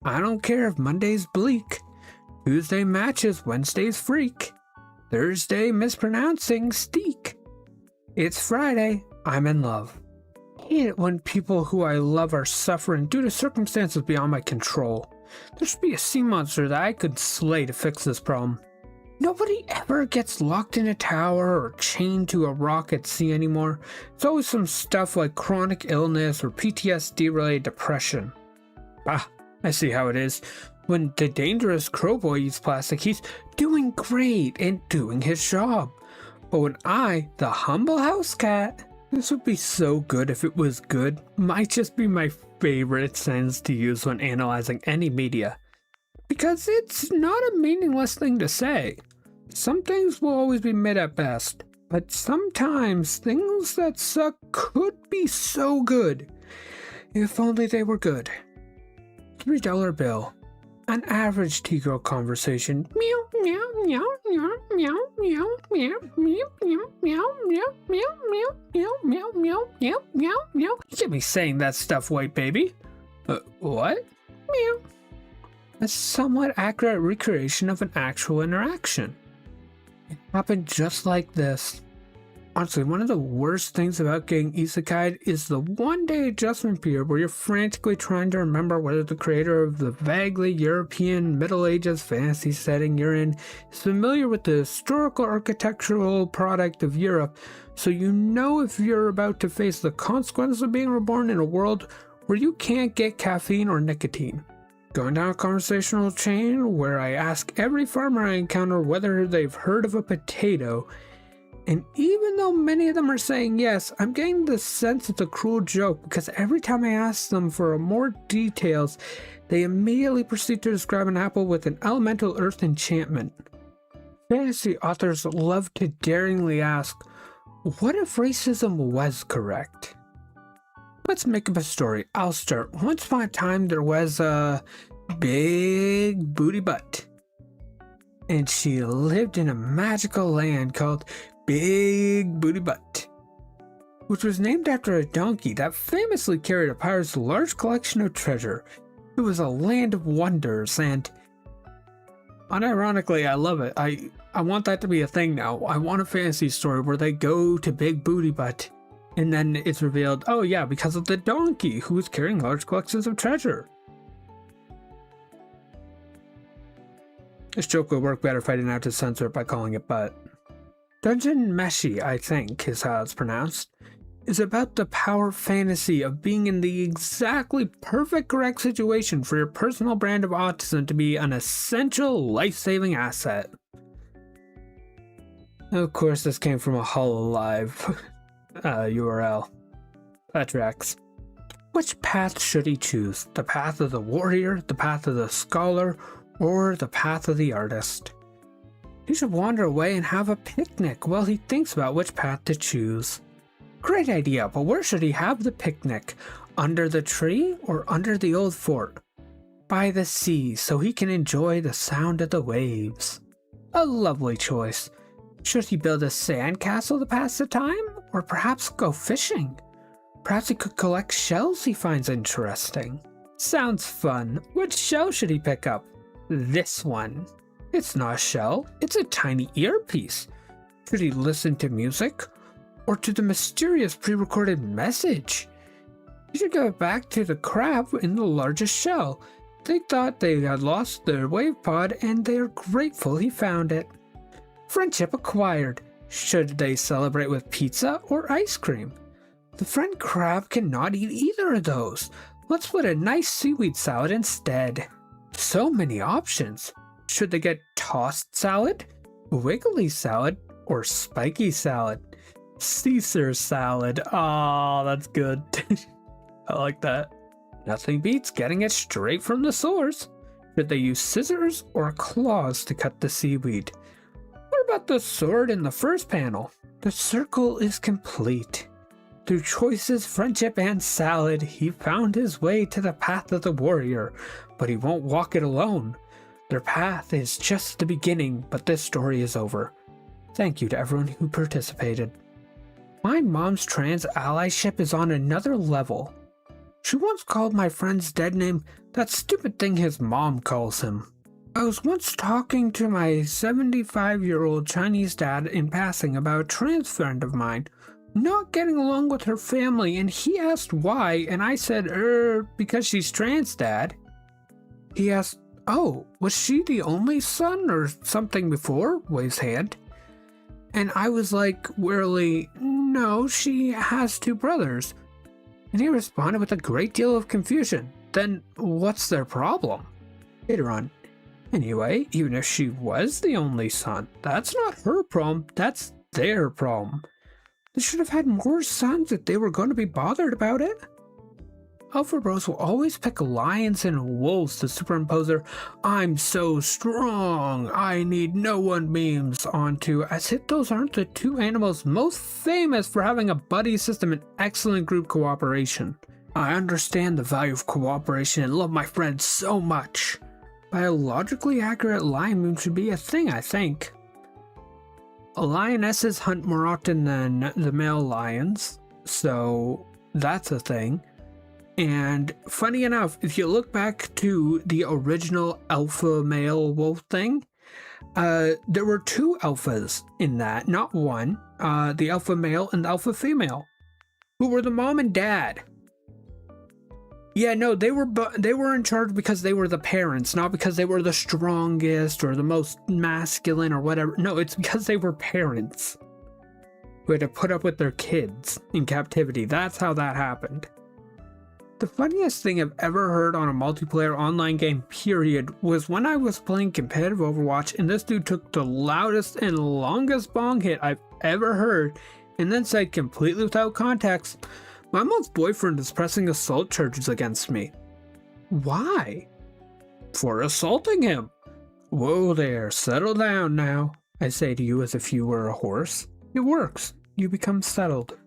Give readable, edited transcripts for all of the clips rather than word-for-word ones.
I don't care if Monday's bleak. Tuesday matches Wednesday's freak. Thursday mispronouncing steak. It's Friday, I'm in love. I hate it when people who I love are suffering due to circumstances beyond my control. There should be a sea monster that I could slay to fix this problem. Nobody ever gets locked in a tower or chained to a rock at sea anymore. It's always some stuff like chronic illness or PTSD-related depression. Ah, I see how it is. When the dangerous crowboy eats plastic, he's doing great and doing his job. But when I, the humble house cat, this would be so good if it was good, might just be my favorite sentence to use when analyzing any media. Because it's not a meaningless thing to say. Some things will always be mid at best, but sometimes things that suck could be so good. If only they were good. $3 bill. An average T-girl conversation. Meow, meow, meow, meow, meow, meow, meow, meow, meow, meow, meow, meow, meow, meow, meow, meow, meow, meow, meow. You can't be saying that stuff, white baby. What? Meow. A somewhat accurate recreation of an actual interaction. It happened just like this. Honestly, one of the worst things about getting isekai'd is the one-day adjustment period where you're frantically trying to remember whether the creator of the vaguely European Middle Ages fantasy setting you're in is familiar with the historical architectural product of Europe, so you know if you're about to face the consequences of being reborn in a world where you can't get caffeine or nicotine. Going down a conversational chain where I ask every farmer I encounter whether they've heard of a potato, and even though many of them are saying yes, I'm getting the sense it's a cruel joke because every time I ask them for more details, they immediately proceed to describe an apple with an elemental earth enchantment. Fantasy authors love to daringly ask, what if racism was correct? Let's make up a story. I'll start. Once upon a time, there was a big booty butt, and she lived in a magical land called Big Booty Butt, which was named after a donkey that famously carried a pirate's large collection of treasure. It was a land of wonders, and unironically, I love it. I want that to be a thing now. I want a fantasy story where they go to Big Booty Butt, and then it's revealed, oh yeah, because of the donkey who was carrying large collections of treasure. This joke would work better if I didn't have to censor it by calling it butt. Dungeon Meshi, I think is how it's pronounced, is about the power fantasy of being in the exactly perfect correct situation for your personal brand of autism to be an essential life-saving asset. Of course, this came from a Hololive URL. That tracks. Which path should he choose? The path of the warrior, the path of the scholar, or the path of the artist? He should wander away and have a picnic while he thinks about which path to choose. Great idea, but where should he have the picnic? Under the tree or under the old fort? By the sea, so he can enjoy the sound of the waves. A lovely choice. Should he build a sand castle to pass the time? Or perhaps go fishing? Perhaps he could collect shells he finds interesting. Sounds fun. Which shell should he pick up? This one. It's not a shell, it's a tiny earpiece. Should he listen to music? Or to the mysterious pre-recorded message? He should go back to the crab in the largest shell. They thought they had lost their wave pod and they are grateful he found it. Friendship acquired. Should they celebrate with pizza or ice cream? The friend crab cannot eat either of those. Let's put a nice seaweed salad instead. So many options. Should they get tossed salad, wiggly salad, or spiky salad? Caesar salad. Oh, that's good. I like that. Nothing beats getting it straight from the source. Should they use scissors or claws to cut the seaweed? What about the sword in the first panel? The circle is complete. Through choices, friendship, and salad, he found his way to the path of the warrior, but he won't walk it alone. Their path is just the beginning, but this story is over. Thank you to everyone who participated. My mom's trans allyship is on another level. She once called my friend's dead name that stupid thing his mom calls him. I was once talking to my 75-year-old Chinese dad in passing about a trans friend of mine not getting along with her family, and he asked why, and I said, because she's trans, Dad. He asked, oh, was she the only son or something before? Waves hand. And I was like, wearily, no, she has 2 brothers. And he responded with a great deal of confusion. Then what's their problem? Later on, anyway, even if she was the only son, that's not her problem, that's their problem. They should have had more sons if they were going to be bothered about it. Alpha Bros will always pick lions and wolves to superimpose their "I'm so strong, I need no one" memes onto, as if those aren't the 2 animals most famous for having a buddy system and excellent group cooperation. I understand the value of cooperation and love my friends so much. Biologically accurate lion memes should be a thing, I think. Lionesses hunt more often than the male lions, so that's a thing. And funny enough, if you look back to the original alpha male wolf thing, there were 2 alphas in that, not one. The alpha male and the alpha female, who were the mom and dad. Yeah, no, they were in charge because they were the parents, not because they were the strongest or the most masculine or whatever. No, it's because they were parents who had to put up with their kids in captivity. That's how that happened. The funniest thing I've ever heard on a multiplayer online game, period, was when I was playing competitive Overwatch and this dude took the loudest and longest bong hit I've ever heard and then said completely without context, "My mom's boyfriend is pressing assault charges against me." Why? For assaulting him. Whoa there, settle down now, I say to you as if you were a horse. It works. You become settled.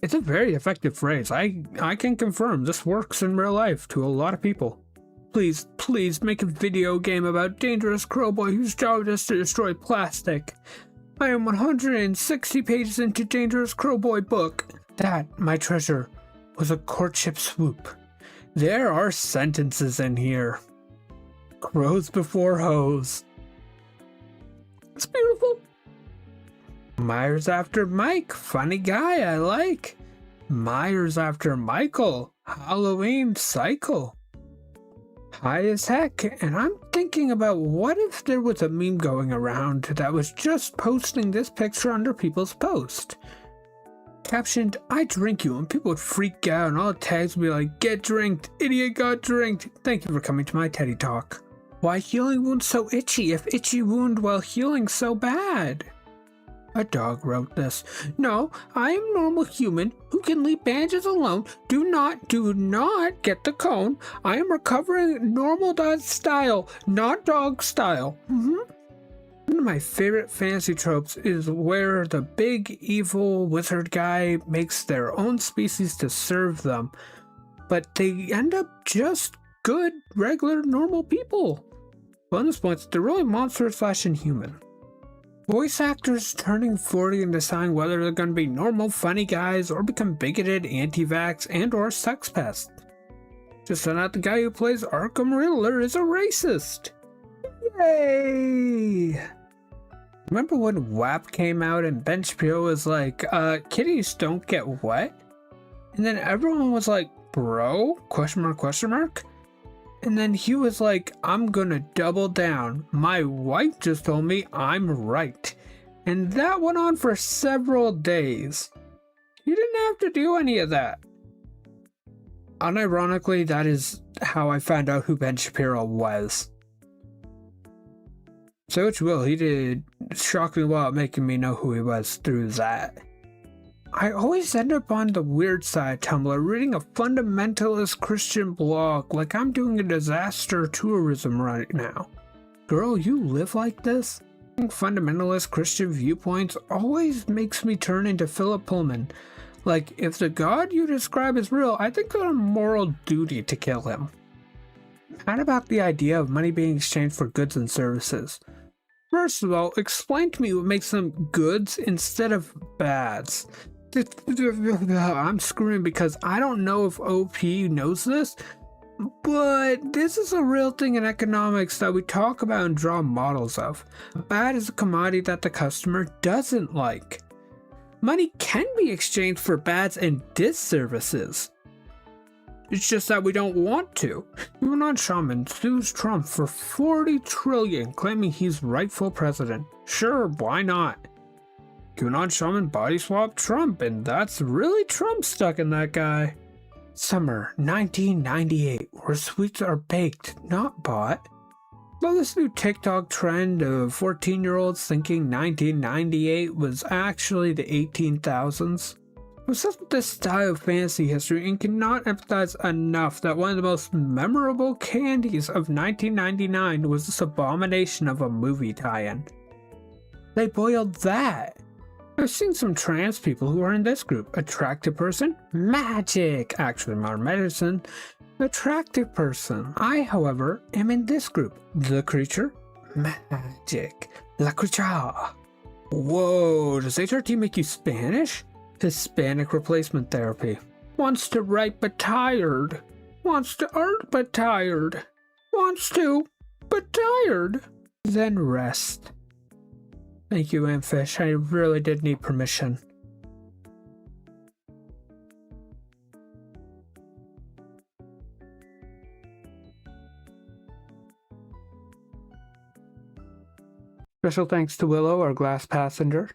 It's a very effective phrase. I can confirm this works in real life to a lot of people. Please, please make a video game about dangerous crowboy whose job is to destroy plastic. I am 160 pages into Dangerous Crowboy book. That, my treasure, was a courtship swoop. There are sentences in here. Crows before hoes. It's beautiful. Myers after Mike, funny guy, I like. Myers after Michael, Halloween cycle. High as heck, and I'm thinking about what if there was a meme going around that was just posting this picture under people's post. Captioned, "I drink you," and people would freak out and all the tags would be like, "Get drinked, idiot got drinked. Thank you for coming to my Teddy Talk." Why healing wound so itchy if itchy wound while healing so bad? A dog wrote this. No, I am normal human who can leave bandages alone. Do not get the cone. I am recovering normal dog style, not dog style. One of my favorite fantasy tropes is where the big evil wizard guy makes their own species to serve them, but they end up just good, regular, normal people. Bonus points, they're really monster/inhuman. Voice actors turning 40 and deciding whether they're going to be normal, funny guys or become bigoted, anti-vax, and or sex pests. Just found out the guy who plays Arkham Riddler is a racist. Yay! Remember when WAP came out and Ben Shapiro was like, kitties don't get wet? And then everyone was like, bro? Question mark? And then he was like, I'm gonna double down. My wife just told me I'm right. And that went on for several days. He didn't have to do any of that. Unironically, that is how I found out who Ben Shapiro was. So which will, he did shockingly well at making me know who he was through that. I always end up on the weird side Tumblr reading a fundamentalist Christian blog like I'm doing a disaster tourism right now. Girl, you live like this? Fundamentalist Christian viewpoints always makes me turn into Philip Pullman. Like, if the God you describe is real, I think it's a moral duty to kill him. How about the idea of money being exchanged for goods and services? First of all, explain to me what makes them goods instead of bads. I'm screaming because I don't know if OP knows this, but this is a real thing in economics that we talk about and draw models of. Bad is a commodity that the customer doesn't like. Money can be exchanged for bads and disservices. It's just that we don't want to. QAnon Shaman sues Trump for $40 trillion, claiming he's rightful president. Sure, why not? QAnon Shaman body swap Trump, and that's really Trump stuck in that guy. Summer 1998, where sweets are baked, not bought. Well, this new TikTok trend of 14-year-olds thinking 1998 was actually the 18,000s. Obsessed with this style of fantasy history and cannot emphasize enough that one of the most memorable candies of 1999 was this abomination of a movie tie-in. They boiled that. I've seen some trans people who are in this group. Attractive person? Magic! Actually, more medicine. Attractive person. I, however, am in this group. The creature? Magic. La creature. Whoa, does HRT make you Spanish? Hispanic replacement therapy. Wants to write but tired. Wants to art but tired. Wants to, but tired. Then rest. Thank you, Amfish. I really did need permission. Special thanks to Willow, our glass passenger.